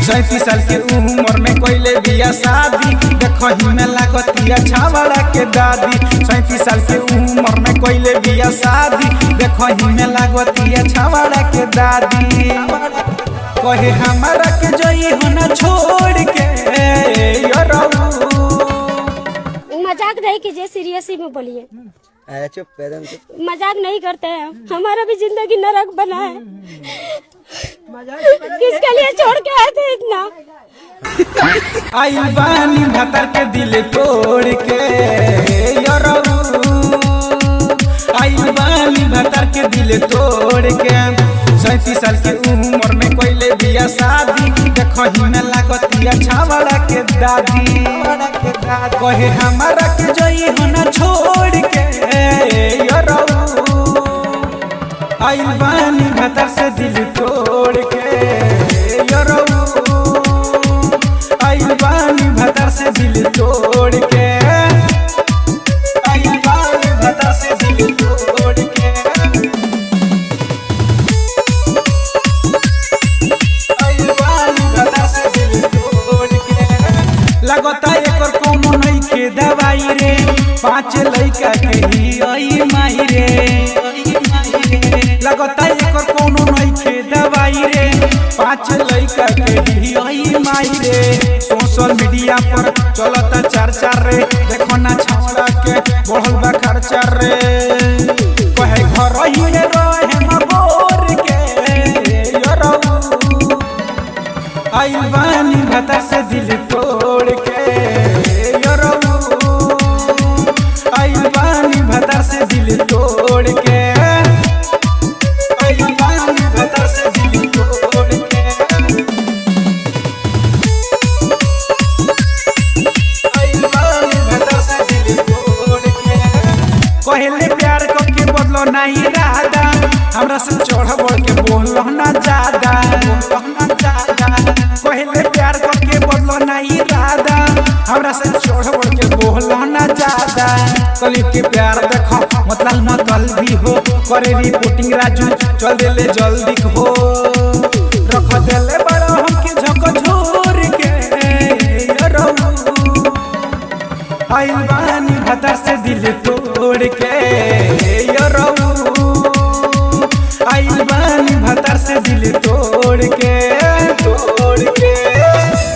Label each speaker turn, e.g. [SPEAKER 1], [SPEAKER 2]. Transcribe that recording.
[SPEAKER 1] सैतीस साल के उम्र में कोइले बिया शादी, देखही में लागतिया छावड़ा के दादी। 37 साल के उम्र में कोइले बिया शादी, देखही में लागतिया छावड़ा के दादी। कहे हमारा के जई हो ना छोड़ के
[SPEAKER 2] मजाक नहीं कीजिए, सीरियसली में बोलिए।
[SPEAKER 3] चुप
[SPEAKER 2] मजाक नहीं करते हैं, हमारा भी जिंदगी नरक बना है। किसके लिए छोड़ के आए थे इतना?
[SPEAKER 1] आई बानी भतर के दिल तोड़ के आई बानी भतर के दिल तोड़ के। 37 साल के उम्र में कोइले बिया शादी, देखही में लागतिया छावड़ा के दादी। कहे हमारा के जई हो ना छोड़ के आई बानी भतर से दिल तोड़ के आई बानी भतर से दिल तोड़ के। आई बानी भतर से दिल तोड़ के। आई बानी भतर से दिल तोड़ के। लगता एकर कोनो नहीं के दवाई रे, 5 लइका के ही आई माई रे। लगता एकर कोनो नहीं के दवाई रे, 5 लइका के ही आई माई रे। सोशल मीडिया पर चलता चर्चा रे, देखो ना छावड़ा के बढ़ल बा खर्चा रे। कहे घर ही में रहे मगोर के आई बानी भतर से दिल तोड़ के आई बानी भतर से दिल तोड़ के। आई बानी भतर से दिल तोड़ के। आई बानी भतर से दिल तोड़ के। कहले प्यार करके बदलो नहीं राधा, हमरा से चढ़ बढ़ के बोलो ना ज्यादा। कहले प्यार करके बदलो नहीं राधा, हमरा से चढ़ बढ़ के बोलो ना ज्यादा। कली के प्यार देखो मतलब भी हो, करे रिपोर्टिंग राजू चल देले जल्दी हो। रख देले बड़ा हमके झकझोर के आई बानी भतर से दिल तोड़ के आई बानी भतर से दिल तोड़